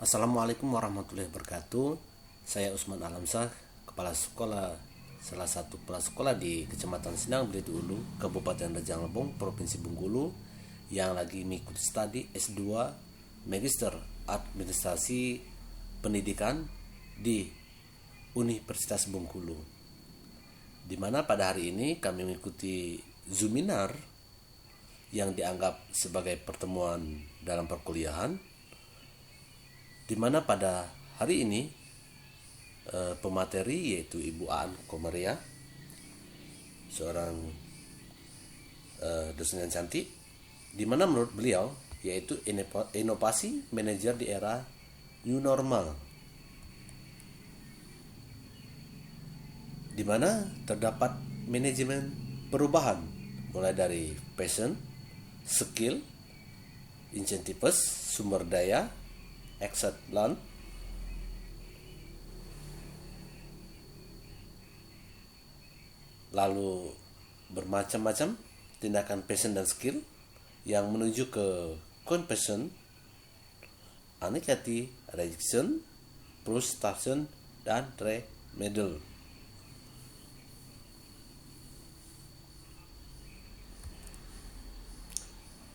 Assalamualaikum warahmatullahi wabarakatuh. Saya Usman Alamsah, Kepala Sekolah salah satu kepala sekolah di Kecamatan Sindang, Belitung Ulu, Kabupaten Rejang Lebong, Provinsi Bengkulu, yang lagi mengikuti studi S2 Magister Administrasi Pendidikan di Universitas Bengkulu. Di mana pada hari ini kami mengikuti Zoominar yang dianggap sebagai pertemuan dalam perkuliahan, di mana pada hari ini pemateri yaitu Ibu Aan Komaria, seorang dosen yang cantik, di mana menurut beliau yaitu inovasi manajer di era new normal, di mana terdapat manajemen perubahan mulai dari passion, skill, incentives, sumber daya, exit plan, lalu bermacam-macam tindakan passion dan skill yang menuju ke compassion, anxiety, rejection, frustration, dan remedial.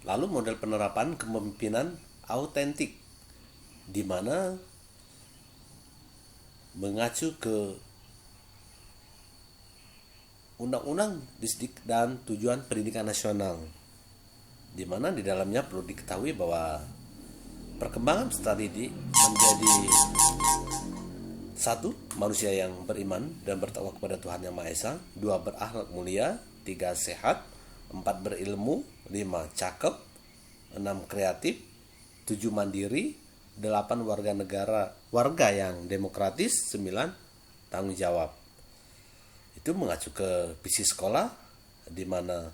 Lalu model penerapan kepemimpinan autentik, di mana mengacu ke Undang-Undang Distrik dan Tujuan Pendidikan Nasional, di mana di dalamnya perlu diketahui bahwa perkembangan peserta didik menjadi satu, manusia yang beriman dan bertakwa kepada Tuhan Yang Maha Esa; dua, berakhlak mulia; tiga, sehat; empat, berilmu; lima, cakep; enam, kreatif; tujuh, mandiri; delapan, warga yang demokratis; sembilan, tanggung jawab. Itu mengacu ke visi sekolah, di mana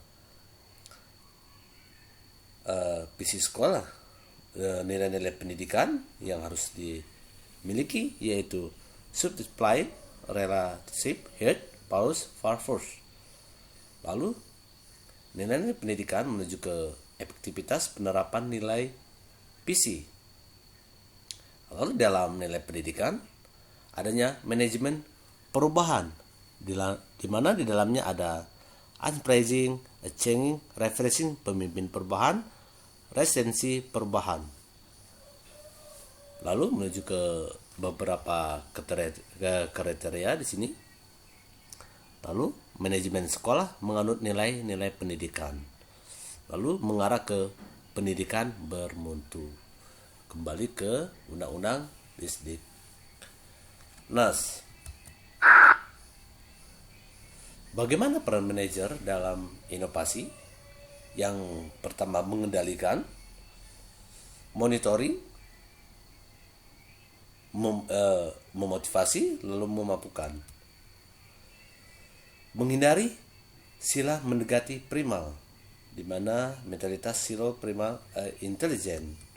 visi sekolah nilai-nilai pendidikan yang harus dimiliki yaitu subdiscipline, relationship, health, pause, purpose. Lalu nilai-nilai pendidikan menuju ke efektivitas penerapan nilai visi. Lalu dalam nilai pendidikan adanya manajemen perubahan, di mana di dalamnya ada unprising, changing, refreshing, pemimpin perubahan, resistensi perubahan. Lalu menuju ke beberapa kriteria di sini. Lalu manajemen sekolah menganut nilai-nilai pendidikan, lalu mengarah ke pendidikan bermutu, kembali ke Undang-Undang Distrik. Bagaimana peran manajer dalam inovasi? Yang pertama, mengendalikan, monitoring, memotivasi, lalu memampukan. Menghindari sila mendekati primal, di mana mentalitas silo primal intelligent.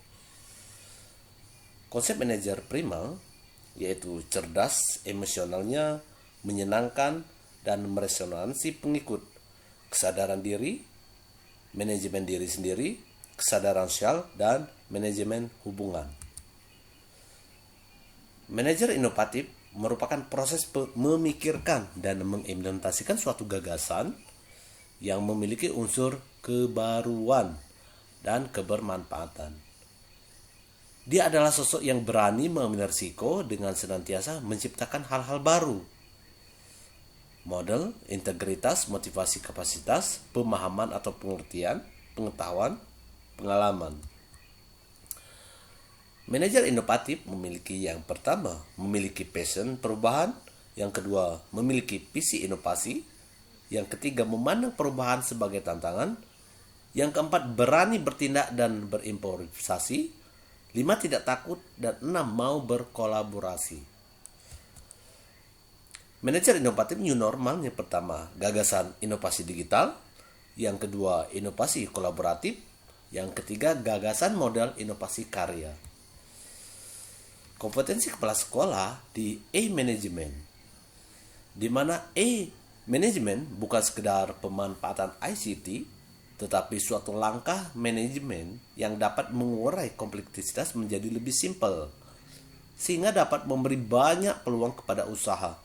Konsep manajer primal yaitu cerdas, emosionalnya menyenangkan dan meresonansi pengikut, kesadaran diri, manajemen diri sendiri, kesadaran sosial, dan manajemen hubungan. Manajer inovatif merupakan proses memikirkan dan mengimplementasikan suatu gagasan yang memiliki unsur kebaruan dan kebermanfaatan. Dia adalah sosok yang berani mengambil risiko dengan senantiasa menciptakan hal-hal baru. Model, integritas, motivasi, kapasitas, pemahaman atau pengertian, pengetahuan, pengalaman. Manajer inovatif memiliki yang pertama, memiliki passion perubahan; yang kedua, memiliki visi inovasi; yang ketiga, memandang perubahan sebagai tantangan; yang keempat, berani bertindak dan berimprovisasi; lima, tidak takut; dan enam, mau berkolaborasi. Manajer inovatif new normal, yang pertama, gagasan inovasi digital; yang kedua, inovasi kolaboratif; yang ketiga, gagasan model inovasi karya. Kompetensi kepala sekolah di e-management, di mana e-management bukan sekedar pemanfaatan ICT, tetapi suatu langkah manajemen yang dapat mengurai kompleksitas menjadi lebih simpel, sehingga dapat memberi banyak peluang kepada usaha,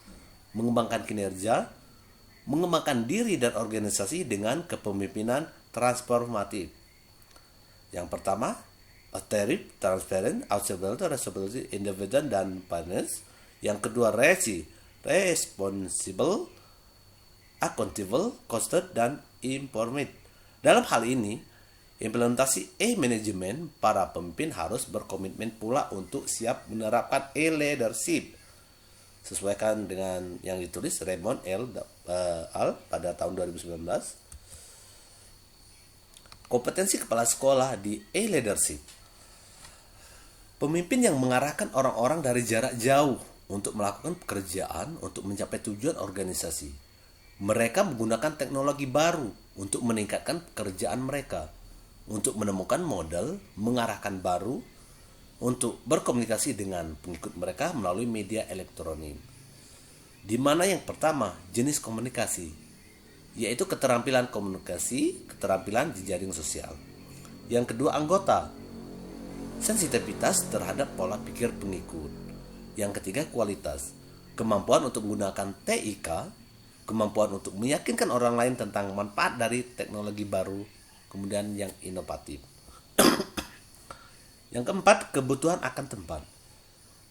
mengembangkan kinerja, mengembangkan diri dan organisasi dengan kepemimpinan transformatif. Yang pertama, assertive, transparent, accountable, responsibility, independent, dan partners. Yang kedua, responsible, accountable, constant, dan informed. Dalam hal ini, implementasi e-management, para pemimpin harus berkomitmen pula untuk siap menerapkan e-leadership sesuaikan dengan yang ditulis Raymond Al pada tahun 2019. Kompetensi kepala sekolah di e-leadership. Pemimpin yang mengarahkan orang-orang dari jarak jauh untuk melakukan pekerjaan untuk mencapai tujuan organisasi. Mereka menggunakan teknologi baru untuk meningkatkan pekerjaan mereka, untuk menemukan model, mengarahkan baru, untuk berkomunikasi dengan pengikut mereka melalui media elektronik. Di mana yang pertama, jenis komunikasi, yaitu keterampilan komunikasi, keterampilan jejaring sosial. Yang kedua, anggota, sensitivitas terhadap pola pikir pengikut. Yang ketiga, kualitas, kemampuan untuk menggunakan TIK, kemampuan untuk meyakinkan orang lain tentang manfaat dari teknologi baru, kemudian yang inovatif. Yang keempat, kebutuhan akan tempat.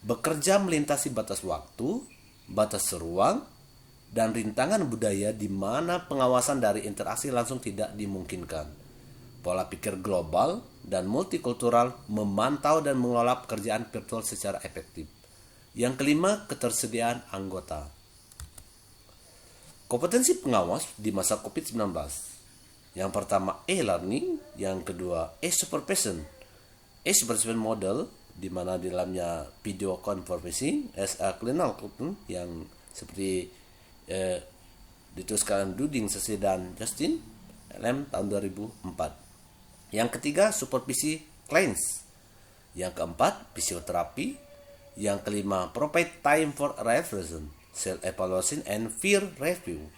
Bekerja melintasi batas waktu, batas ruang, dan rintangan budaya di mana pengawasan dari interaksi langsung tidak dimungkinkan. Pola pikir global dan multikultural memantau dan mengelola pekerjaan virtual secara efektif. Yang kelima, ketersediaan anggota. Kompetensi pengawas di masa COVID-19. Yang pertama, e-learning. Yang kedua, e-supervision. E-supervision model, di mana di dalamnya video conferencing as a clinical yang seperti dituliskan Duding, Sesi, dan Justin LM tahun 2004. Yang ketiga, supervisi clients. Yang keempat, fisioterapi. Yang kelima, provide time for reflection, self evaluation, and peer review.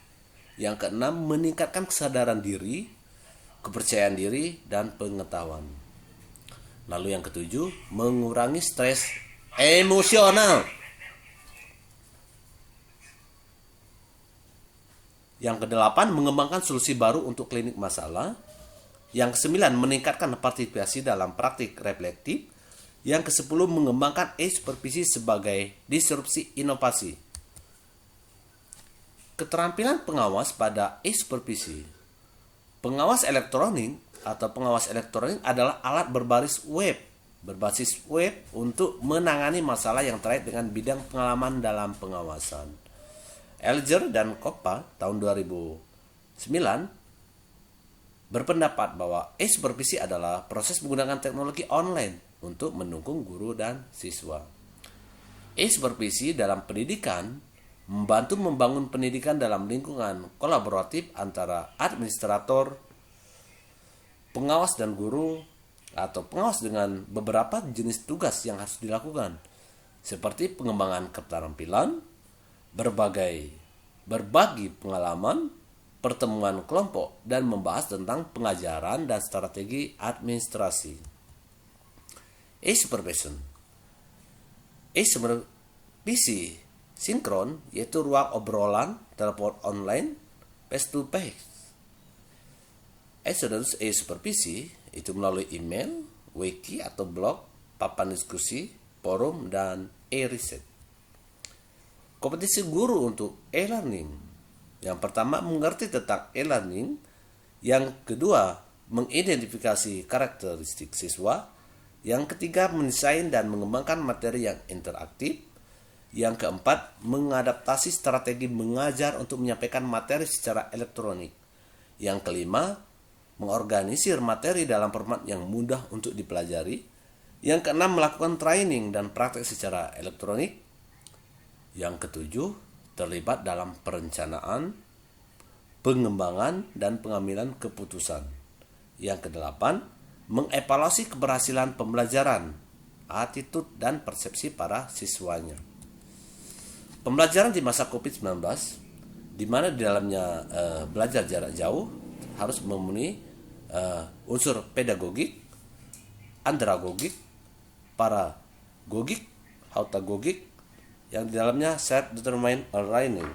Yang keenam, meningkatkan kesadaran diri, kepercayaan diri, dan pengetahuan. Lalu yang ketujuh, mengurangi stres emosional. Yang kedelapan, mengembangkan solusi baru untuk klinik masalah. Yang kesembilan, meningkatkan partisipasi dalam praktik reflektif. Yang kesepuluh, mengembangkan e-supervisi sebagai disrupsi inovasi. Keterampilan pengawas pada e-supervisi. Pengawas elektronik atau pengawas elektronik adalah alat berbasis web untuk menangani masalah yang terkait dengan bidang pengalaman dalam pengawasan. Elger dan Koppa tahun 2009 berpendapat bahwa e-supervisi adalah proses menggunakan teknologi online untuk mendukung guru dan siswa. E-supervisi dalam pendidikan membantu membangun pendidikan dalam lingkungan kolaboratif antara administrator, pengawas dan guru, atau pengawas dengan beberapa jenis tugas yang harus dilakukan, seperti pengembangan keterampilan, berbagi pengalaman, pertemuan kelompok, dan membahas tentang pengajaran dan strategi administrasi. E-supervision. E-supervisi sinkron yaitu ruang obrolan, telepon online, face to face. E-supervisi itu melalui email, wiki atau blog, papan diskusi, forum, dan e-riset. Kompetensi guru untuk e-learning. Yang pertama, mengerti tentang e-learning. Yang kedua, mengidentifikasi karakteristik siswa. Yang ketiga, mendesain dan mengembangkan materi yang interaktif. Yang keempat, mengadaptasi strategi mengajar untuk menyampaikan materi secara elektronik. Yang kelima, mengorganisir materi dalam format yang mudah untuk dipelajari. Yang keenam, melakukan training dan praktek secara elektronik. Yang ketujuh, terlibat dalam perencanaan, pengembangan, dan pengambilan keputusan. Yang kedelapan, mengevaluasi keberhasilan pembelajaran, attitude, dan persepsi para siswanya. Pembelajaran di masa COVID-19, di mana di dalamnya belajar jarak jauh, harus memenuhi unsur pedagogik, andragogik, paragogik, autagogik yang di dalamnya self-determined learning.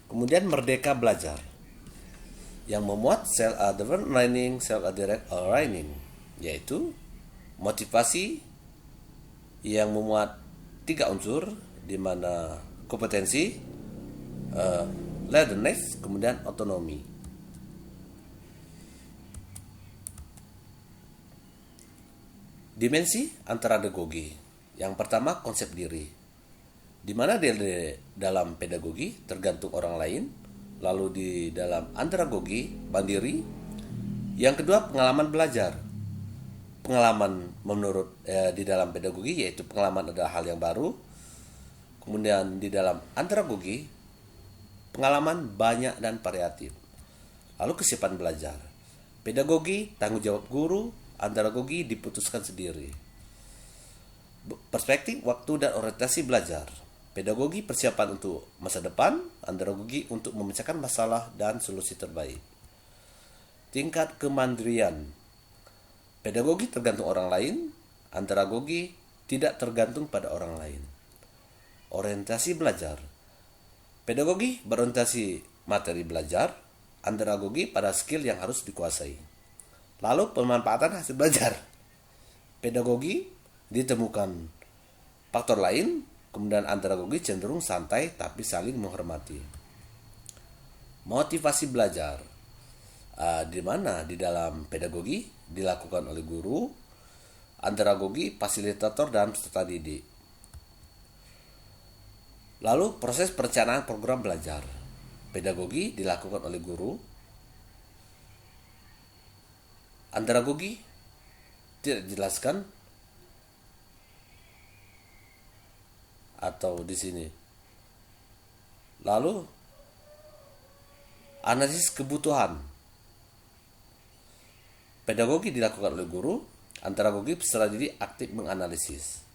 Kemudian merdeka belajar yang memuat self-driven learning, self-direct learning, yaitu motivasi yang memuat 3 unsur, di mana kompetensi, readiness, kemudian otonomi. Dimensi antaragogi. Yang pertama, konsep diri, di mana di dalam pedagogi tergantung orang lain, lalu di dalam antaragogi mandiri. Yang kedua, pengalaman belajar. Pengalaman menurut di dalam pedagogi yaitu pengalaman adalah hal yang baru. Kemudian di dalam antaragogi, pengalaman banyak dan variatif. Lalu kesiapan belajar. Pedagogi tanggung jawab guru, antaragogi diputuskan sendiri. Perspektif waktu dan orientasi belajar. Pedagogi persiapan untuk masa depan, antaragogi untuk memecahkan masalah dan solusi terbaik. Tingkat kemandirian. Pedagogi tergantung orang lain, antaragogi tidak tergantung pada orang lain. Orientasi belajar. Pedagogi berorientasi materi belajar, antaragogi pada skill yang harus dikuasai. Lalu pemanfaatan hasil belajar. Pedagogi ditemukan faktor lain, kemudian antaragogi cenderung santai tapi saling menghormati. Motivasi belajar, di mana di dalam pedagogi dilakukan oleh guru, antaragogi fasilitator dan peserta didik. Lalu proses perencanaan program belajar. Pedagogi dilakukan oleh guru, antaragogi tidak dijelaskan atau di sini. Lalu analisis kebutuhan. Pedagogi dilakukan oleh guru, antaragogi peserta didik aktif menganalisis.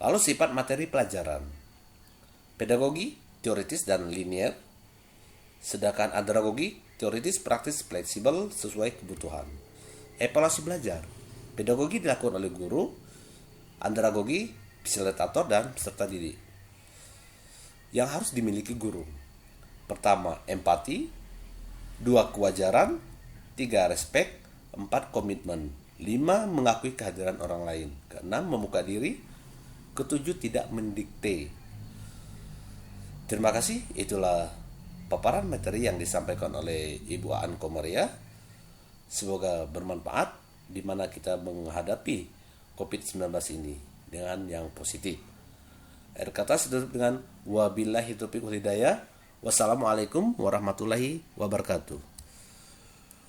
Lalu sifat materi pelajaran. Pedagogi teoritis dan linier, sedangkan antaragogi teoritis praktis fleksibel sesuai kebutuhan. Evaluasi belajar. Pedagogi dilakukan oleh guru, antaragogi fasilitator dan peserta didik. Yang harus dimiliki guru. Pertama, empati. 2, kewajaran. 3, respect. 4, komitmen. 5, mengakui kehadiran orang lain. 6, membuka diri. 7, tidak mendikte. Terima kasih, itulah paparan materi yang disampaikan oleh Ibu Aan Komaria. Semoga bermanfaat di mana kita menghadapi COVID-19 ini dengan yang positif. Akhir kata saya tutup dengan wabillahi taufiq wal hidayah. Wassalamualaikum warahmatullahi wabarakatuh.